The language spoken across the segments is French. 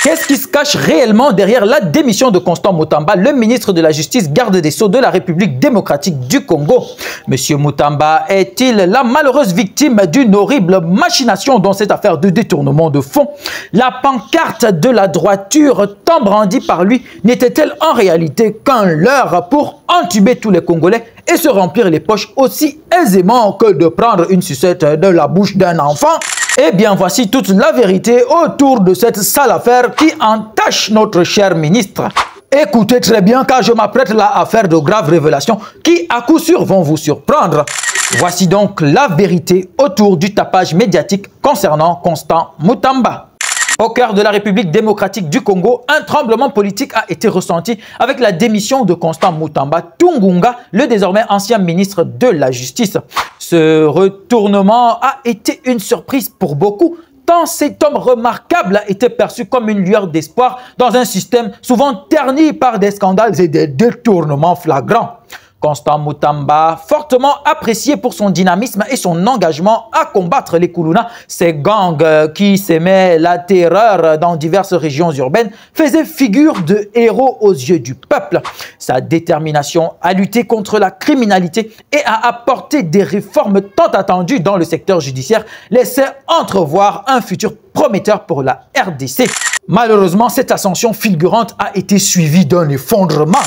Qu'est-ce qui se cache réellement derrière la démission de Constant Mutamba, le ministre de la Justice, garde des Sceaux de la République démocratique du Congo? Monsieur Mutamba est-il la malheureuse victime d'une horrible machination dans cette affaire de détournement de fonds? La pancarte de la droiture tant brandie par lui n'était-elle en réalité qu'un leurre pour entuber tous les Congolais et se remplir les poches aussi aisément que de prendre une sucette de la bouche d'un enfant? Eh bien, voici toute la vérité autour de cette sale affaire qui entache notre cher ministre. Écoutez très bien car je m'apprête là à faire de graves révélations qui à coup sûr vont vous surprendre. Voici donc la vérité autour du tapage médiatique concernant Constant Mutamba. Au cœur de la République démocratique du Congo, un tremblement politique a été ressenti avec la démission de Constant Mutamba Tungunga, le désormais ancien ministre de la Justice. Ce retournement a été une surprise pour beaucoup, tant cet homme remarquable a été perçu comme une lueur d'espoir dans un système souvent terni par des scandales et des détournements flagrants. Constant Mutamba, fortement apprécié pour son dynamisme et son engagement à combattre les Kuluna, ces gangs qui s'aimaient la terreur dans diverses régions urbaines, faisait figure de héros aux yeux du peuple. Sa détermination à lutter contre la criminalité et à apporter des réformes tant attendues dans le secteur judiciaire laissait entrevoir un futur prometteur pour la RDC. Malheureusement, cette ascension fulgurante a été suivie d'un effondrement.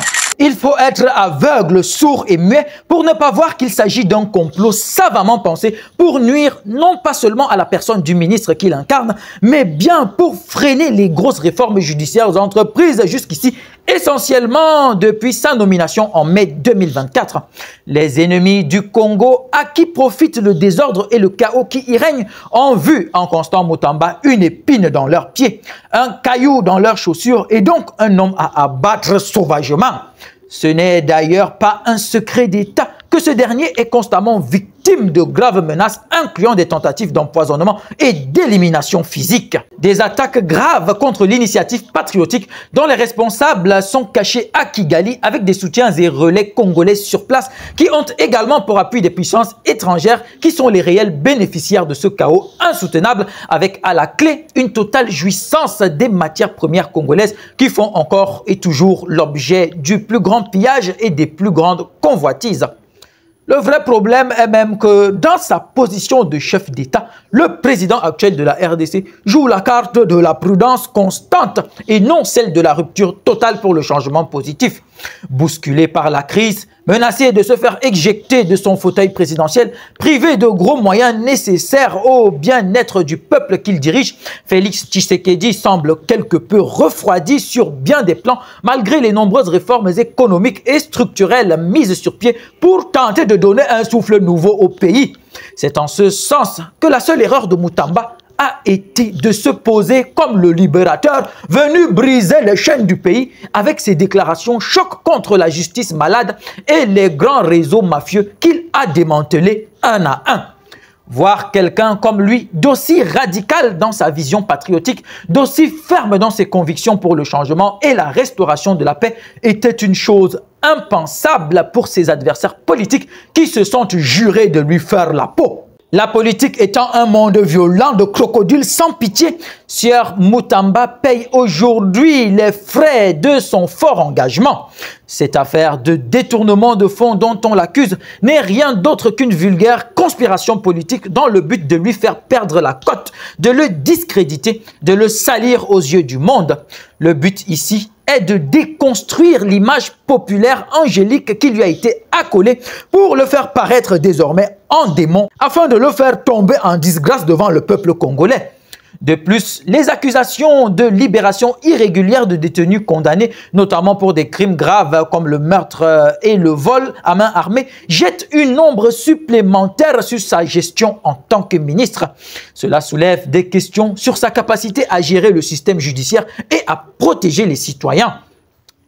Il faut être aveugle, sourd et muet pour ne pas voir qu'il s'agit d'un complot savamment pensé pour nuire non pas seulement à la personne du ministre qu'il incarne, mais bien pour freiner les grosses réformes judiciaires entreprises jusqu'ici, essentiellement depuis sa nomination en mai 2024. Les ennemis du Congo, à qui profite le désordre et le chaos qui y règne, ont vu en Constant Mutamba une épine dans leurs pieds, un caillou dans leurs chaussures et donc un homme à abattre sauvagement. Ce n'est d'ailleurs pas un secret d'État que ce dernier est constamment victime de graves menaces, incluant des tentatives d'empoisonnement et d'élimination physique. Des attaques graves contre l'initiative patriotique dont les responsables sont cachés à Kigali avec des soutiens et relais congolais sur place qui ont également pour appui des puissances étrangères qui sont les réels bénéficiaires de ce chaos insoutenable avec à la clé une totale jouissance des matières premières congolaises qui font encore et toujours l'objet du plus grand pillage et des plus grandes convoitises. Le vrai problème est même que dans sa position de chef d'État, le président actuel de la RDC joue la carte de la prudence constante et non celle de la rupture totale pour le changement positif. Bousculé par la crise, menacé de se faire éjecter de son fauteuil présidentiel, privé de gros moyens nécessaires au bien-être du peuple qu'il dirige, Félix Tshisekedi semble quelque peu refroidi sur bien des plans malgré les nombreuses réformes économiques et structurelles mises sur pied pour tenter de donner un souffle nouveau au pays. C'est en ce sens que la seule erreur de Mutamba a été de se poser comme le libérateur venu briser les chaînes du pays avec ses déclarations choc contre la justice malade et les grands réseaux mafieux qu'il a démantelés un à un. Voir quelqu'un comme lui d'aussi radical dans sa vision patriotique, d'aussi ferme dans ses convictions pour le changement et la restauration de la paix était une chose impensable pour ses adversaires politiques qui se sont jurés de lui faire la peau. La politique étant un monde violent de crocodiles sans pitié, Sieur Mutamba paye aujourd'hui les frais de son fort engagement. Cette affaire de détournement de fonds dont on l'accuse n'est rien d'autre qu'une vulgaire conspiration politique dans le but de lui faire perdre la cote, de le discréditer, de le salir aux yeux du monde. Le but ici est de déconstruire l'image populaire angélique qui lui a été accolée pour le faire paraître désormais en démon afin de le faire tomber en disgrâce devant le peuple congolais. De plus, les accusations de libération irrégulière de détenus condamnés, notamment pour des crimes graves comme le meurtre et le vol à main armée, jettent une ombre supplémentaire sur sa gestion en tant que ministre. Cela soulève des questions sur sa capacité à gérer le système judiciaire et à protéger les citoyens.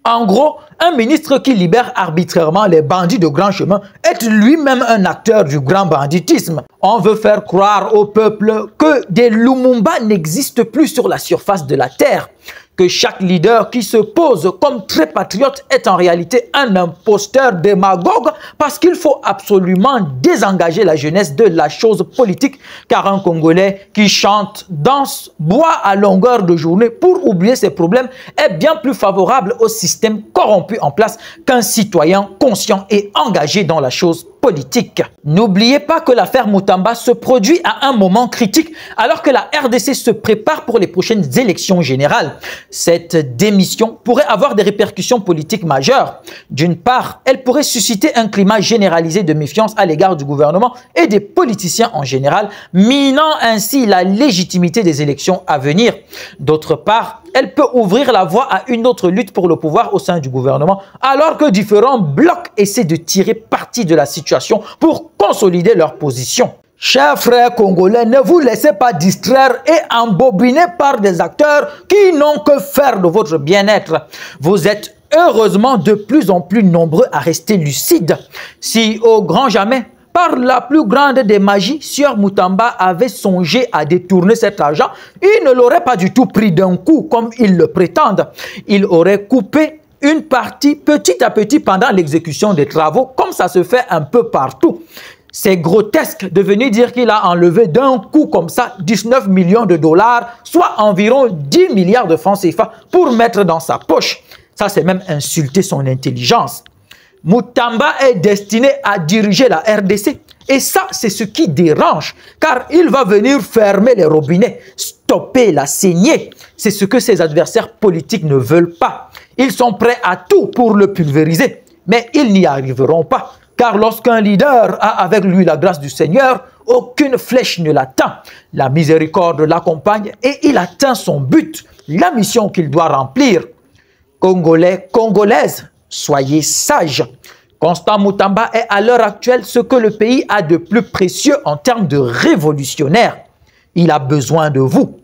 En gros, Un ministre qui libère arbitrairement les bandits de grand chemin est lui-même un acteur du grand banditisme. On veut faire croire au peuple que des Lumumba n'existent plus sur la surface de la terre, que chaque leader qui se pose comme très patriote est en réalité un imposteur démagogue parce qu'il faut absolument désengager la jeunesse de la chose politique, car un Congolais qui chante, danse, boit à longueur de journée pour oublier ses problèmes est bien plus favorable au système corrompu en place qu'un citoyen conscient et engagé dans la chose politique. N'oubliez pas que l'affaire Mutamba se produit à un moment critique alors que la RDC se prépare pour les prochaines élections générales. Cette démission pourrait avoir des répercussions politiques majeures. D'une part, elle pourrait susciter un climat généralisé de méfiance à l'égard du gouvernement et des politiciens en général, minant ainsi la légitimité des élections à venir. D'autre part, elle peut ouvrir la voie à une autre lutte pour le pouvoir au sein du gouvernement, alors que différents blocs essaient de tirer parti de la situation pour consolider leur position. Chers frères congolais, ne vous laissez pas distraire et embobiner par des acteurs qui n'ont que faire de votre bien-être. Vous êtes heureusement de plus en plus nombreux à rester lucides. Si au grand jamais, par la plus grande des magies, Sieur Mutamba avait songé à détourner cet argent, il ne l'aurait pas du tout pris d'un coup comme ils le prétendent. Il aurait coupé une partie petit à petit pendant l'exécution des travaux, comme ça se fait un peu partout. C'est grotesque de venir dire qu'il a enlevé d'un coup comme ça 19 millions de dollars, soit environ 10 milliards de francs CFA pour mettre dans sa poche. Ça, c'est même insulter son intelligence. Mutamba est destiné à diriger la RDC. Et ça, c'est ce qui dérange, car il va venir fermer les robinets, stopper la saignée. C'est ce que ses adversaires politiques ne veulent pas. Ils sont prêts à tout pour le pulvériser, mais ils n'y arriveront pas. Car lorsqu'un leader a avec lui la grâce du Seigneur, aucune flèche ne l'atteint. La miséricorde l'accompagne et il atteint son but, la mission qu'il doit remplir. Congolais, Congolaises, soyez sages. Constant Mutamba est à l'heure actuelle ce que le pays a de plus précieux en termes de révolutionnaire. Il a besoin de vous.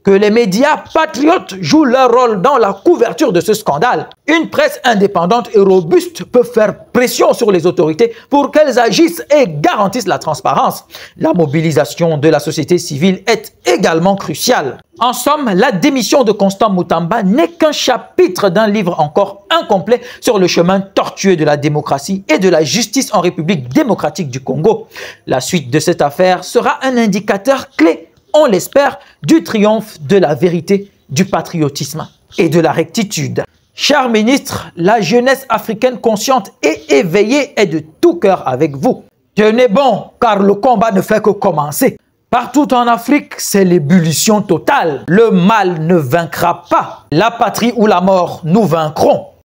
Que les médias patriotes jouent leur rôle dans la couverture de ce scandale. Une presse indépendante et robuste peut faire pression sur les autorités pour qu'elles agissent et garantissent la transparence. La mobilisation de la société civile est également cruciale. En somme, la démission de Constant Mutamba n'est qu'un chapitre d'un livre encore incomplet sur le chemin tortueux de la démocratie et de la justice en République démocratique du Congo. La suite de cette affaire sera un indicateur clé, on l'espère, du triomphe de la vérité, du patriotisme et de la rectitude. Chers ministres, la jeunesse africaine consciente et éveillée est de tout cœur avec vous. Tenez bon, car le combat ne fait que commencer. Partout en Afrique, c'est l'ébullition totale. Le mal ne vaincra pas. La patrie ou la mort, nous vaincrons.